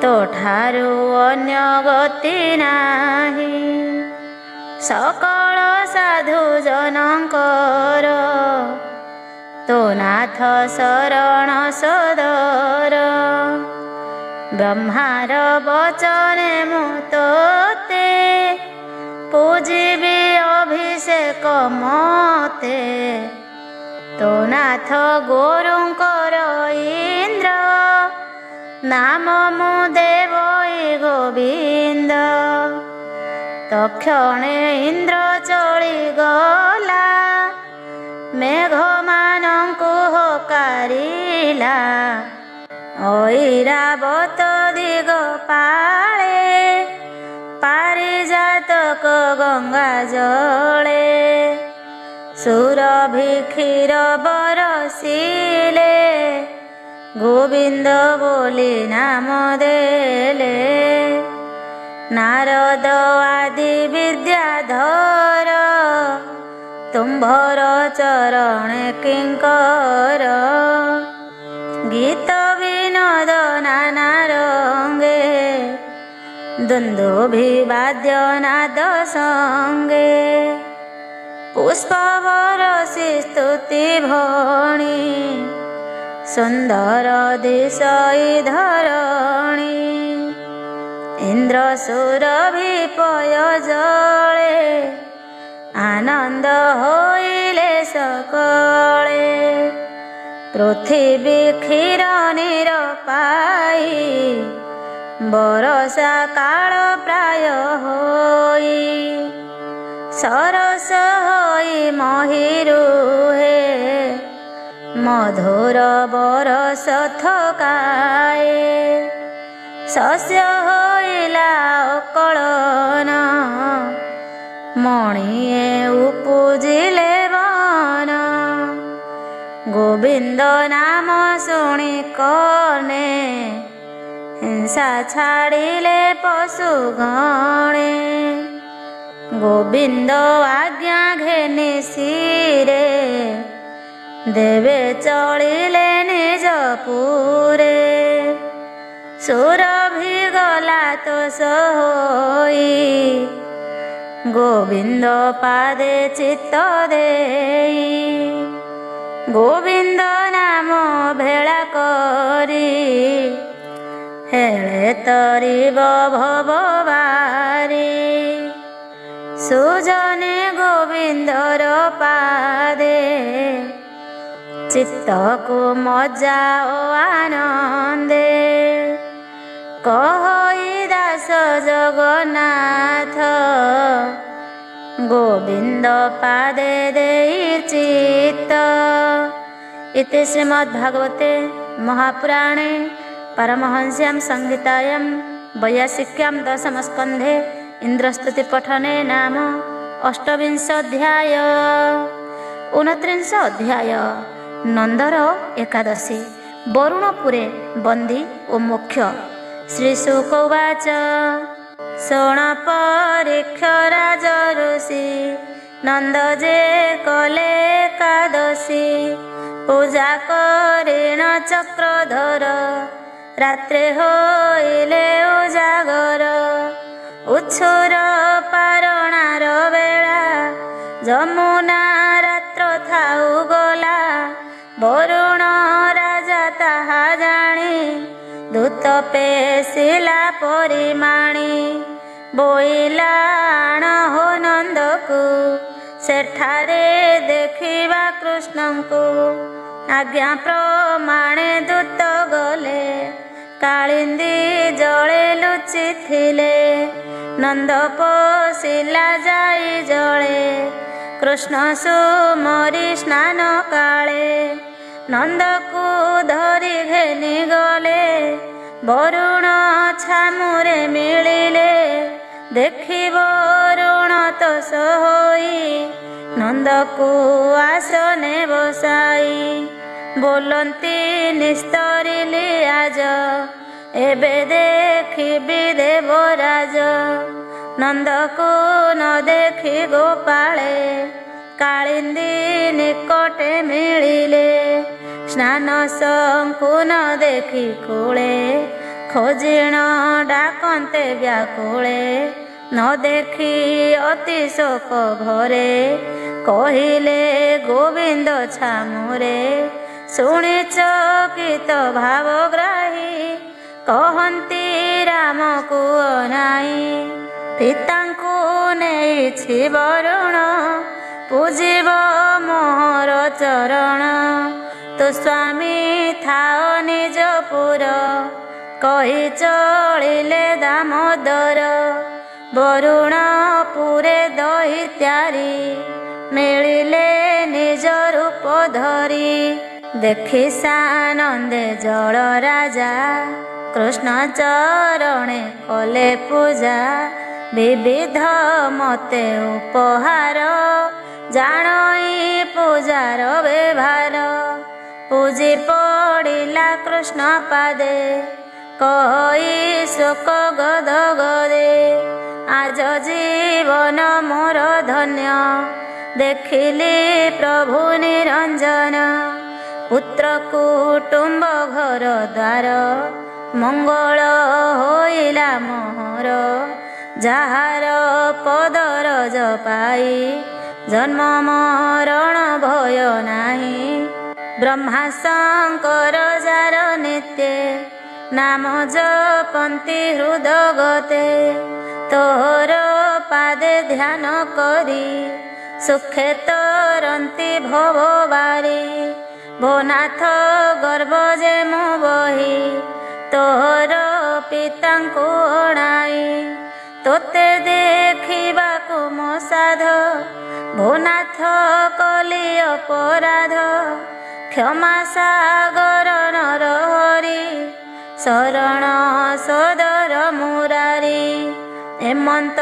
तो ठारू अन्य गति नाही सकल साधु जनकर तो नाथ शरण सदर ब्रह्मार बचने मुते पूजिबी अभिषेक मते तो नाथ गुरुंकर इंद्र नाम मु देवई गोविंद तक्षणे इंद्र चली गला मेघ मानंकु हकारिला ऐरावत दिग पाळे पारिजातक गंगा जले सुरभि क्षीर बरसिले गोविंद बोली नाम देले नारद आदि विद्याधर तुम्भर चरण किंकर गीत विनोद नाना रंगे दुंदुभि वाद्य नाद संगे पुष्प बरसी स्तुति भणी सुंदर दिशई धरणी इंद्र सुरभि पय जले आनंद होइले सकले पृथ्वी क्षीर नीर पाई बरसा काल प्राय होई सरस होई महिरुहे मधुर बरस थकाए शस्य होइला अकलन मणिए उपुजिले वन गोविंद नाम शुणी कने हिंसा छाड़िले पशु गणे गोविंद आज्ञा घेनि सिरे देवे चलिले निज पुरे सुरभि गला तो सोई गोविंद पादे चित्त देई गोविंद नाम भेळा करी हेळे तरिब भवबारी सुजने गोविंदर पादे चित्त को मजा ओ आनंदे कहई दास जगन्नाथ गोविंद पादे देई चित्त। इति श्रीमद्भागवते महापुराणे परमहंस्यां संहितायां 82 दशमस्कन्धे इंद्रस्तुति पठने नाम 28 अध्याय। 29 अध्याय नंदर एकादशी वरुणपुरे बंदी ओ मोक्ष। श्री शुक उवाच शोण परीक्ष राज ऋषि नंद जे कले एकादशी पूजा करेण चक्रधर रात्रे होइले उजागर उच्छुर पारणार बेला जमुना रात्र थाउ गला वरुण राजा ताहा जानी दूत पेशिला परिमाणी बोइला आण हो नंदकु सेठारे देखिबा कृष्णंकु आज्ञा प्रमाणे दूत गले कालिंदी जले लुचि थिले नंद पशिला जाई जले कृष्ण सुमरी स्नान काले नंदकु धरी घेनि गले वरुण छामुरे मिलिले देखि वरुण तोष होई नंदकु आसने बसाई बोलती निस्तरिली आज एबे देखिबि देवराज। नंदको न देखि गोपाळे कालिंदी निकटे मिलिले। स्नान संकुन देखि कूले खोजिण डाकन्ते व्याकुले। न देखि अति शोक घरे कहिले गोविंद छामुरे। शुणी चकित भावग्राही कहन्ति राम कुह नाई। पिताଙ୍କୁ ନେଇଛି ବରୁଣ ପୂଜିବ ମୋହର ଚରଣ। ତୁ ସ୍ୱାମୀ ଥାଅ ନିଜ ପୁର କହି ଚଳିଲେ ଦାମୋଦର। ବରୁଣ ପୁରେ ଦଇତ୍ୟାରି ମିଳିଲେ ନିଜ ରୂପ ଧରି। ଦେଖି ସାନନ୍ଦେ ଜଳ ରାଜା କୃଷ୍ଣ ଚରଣେ କଲେ ପୂଜା। विविध मते उपहार जानई पूजार व्यवहार। पूजी पड़िला कृष्ण पादे कही शोक गद गदे। आज जीवन मोर धन्य देखिली प्रभु निरंजन। पुत्र कुटुंब घर द्वार मंगल होइला मोहर। ଯାହାର ପଦର ଜପାଇ ଜନ୍ମ ମରଣ ଭୟ ନାହିଁ। ବ୍ରହ୍ମା ଶଙ୍କର ଯାର ନିତ୍ୟ ନାମ ଜପନ୍ତି ହୃଦଗତେ। ତୋର ପାଦେ ଧ୍ୟାନ କରି ସୁଖେ ତରନ୍ତି ଭବ ବାରି। ଭୋନାଥ ଗର୍ବ ଯେ ମୁଁ ବହି ତୋର ପିତାଙ୍କୁ ଅଣାଇ। ତୋତେ ଦେଖିବାକୁ ମୋ ସାଧ ଭୋନାଥ କଲି ଅପରାଧ। କ୍ଷମା ସାଗର ନର ହରି ଶରଣ ସଦର ମୁରାରି। ଏମନ୍ତ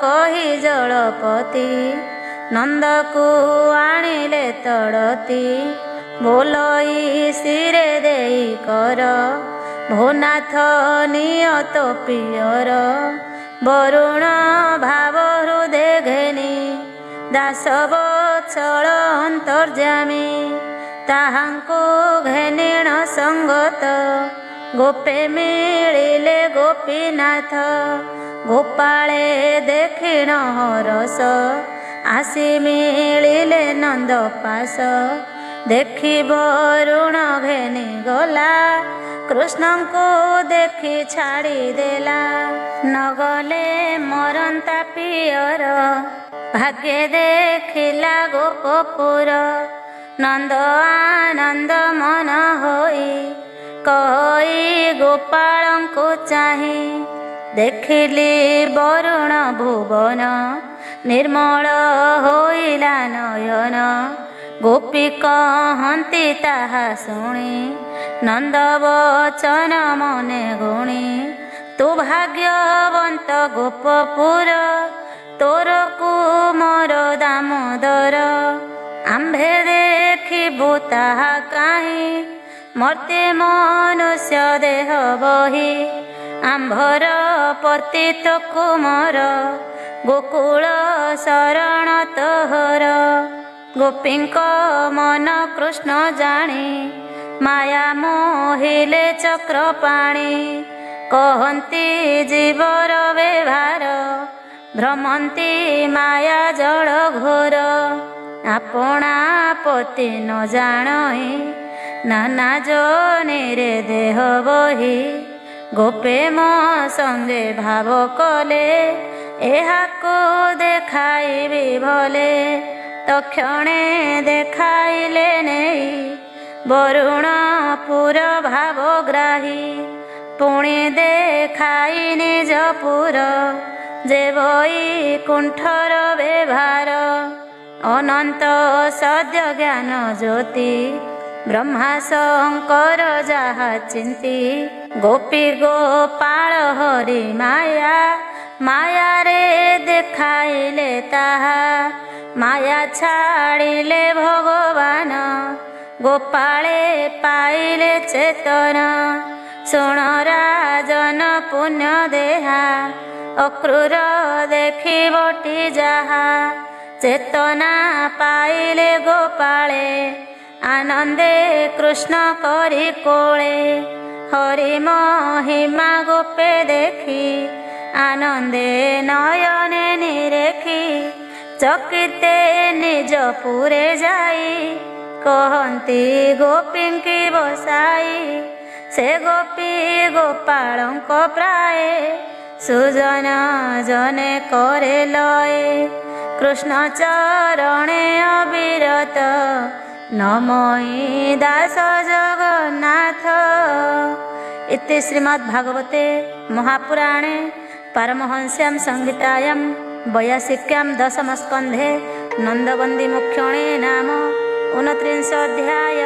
କହି ଜଳପତି ନନ୍ଦକୁ ଆଣିଲେ ତଡ଼ତି। ବୋଲଇ ଶିରେ ଦେଇ କର ଭୋନାଥ ନିୟତ ପିୟର। ବରୁଣ ଭାବ ହୃଦେ ଘେନି ଦାସ ବତ୍ସଳ ଅନ୍ତର୍ଯ୍ୟାମୀ। ତାହାଙ୍କୁ ଘେନିଣ ସଙ୍ଗତ ଗୋପେ ମିଳିଲେ ଗୋପୀନାଥ। ଗୋପାଳେ ଦେଖିଣ ହରସ ଆସି ମିଳିଲେ ନନ୍ଦ ପାଶ। ଦେଖି ବରୁଣ ଘେନି ଗଲା କୃଷ୍ଣଙ୍କୁ ଦେଖି ଛାଡ଼ିଦେଲା। ନଗଲେ ମରନ୍ତା ପିୟର ଭାଗ୍ୟେ ଦେଖିଲା ଗୋପପୁର। ନନ୍ଦ ଆନନ୍ଦ ମନ ହୋଇ କହି ଗୋପାଳଙ୍କୁ ଚାହିଁ। ଦେଖିଲି ବରୁଣ ଭୁବନ ନିର୍ମଳ ହୋଇଲା ନୟନ। ଗୋପୀ କହନ୍ତି ତାହା ଶୁଣି ନନ୍ଦ ବଚନ ମନେ ଗୁଣି। ତୁ ଭାଗ୍ୟବନ୍ତ ଗୋପପୁର ତୋର କୁମର ଦାମୋଦର। ଆମ୍ଭେ ଦେଖିବୁ ତାହା କାହିଁ ମର୍ତ୍ତେ ମନୁଷ୍ୟ ଦେହ ବହି। ଆମ୍ଭର ପତିତ କୁମର ଗୋକୁଳ ଶରଣ ତୋହର। ଗୋପୀଙ୍କ ମନ କୃଷ୍ଣ ଜାଣି ମାୟା ମୋହିଲେ ଚକ୍ରପାଣି। କହନ୍ତି ଜୀବର ବ୍ୟବହାର ଭ୍ରମନ୍ତି ମାୟା ଜଳ ଘୋର। ଆପଣା ପତି ନ ଜାଣଇ ନାନା ଜନିରେ ଦେହ ବହି। ଗୋପେ ମୋ ସଙ୍ଗେ ଭାବ କଲେ ଏହାକୁ ଦେଖାଇବି ଭଲେ। ତକ୍ଷଣେ ଦେଖାଇଲେ ନେଇ ବରୁଣ ପୁର ଭାବଗ୍ରାହୀ। ପୁଣି ଦେଖାଇ ନିଜ ପୁର ଯେ ବୈକୁଣ୍ଠର ବ୍ୟବହାର। ଅନନ୍ତ ସଦ୍ୟ ଜ୍ଞାନ ଜ୍ୟୋତି ବ୍ରହ୍ମା ଶଙ୍କର ଯାହା ଚିନ୍ତି। ଗୋପୀ ଗୋପାଳ ହରି ମାୟା ମାୟାରେ ଦେଖାଇଲେ ତାହା। ମାୟା ଛାଡ଼ିଲେ ଭଗବାନ गोपाळे पाइले चेतन शुण राजन पुण्य देहा अक्रूर देखी बटी जहा चेतना पाइले गोपाळे आनंदे कृष्ण करी कोळे हरि महिमा गोपे देखी आनंदे नयने निरेखी चकिते निज पुरे जाई कहती गोपींकी बसाई से गोपी गोपालंक प्राय सुजन जने करे लय कृष्ण चरणे अविरत नमोई दास जगन्नाथ। इति श्रीमद्भागवते महापुराणे पारमहंस्यां संहितायां 82 दशमस्कन्धे नन्दवन्दी मुख्यणे नाम 29 अध्याय।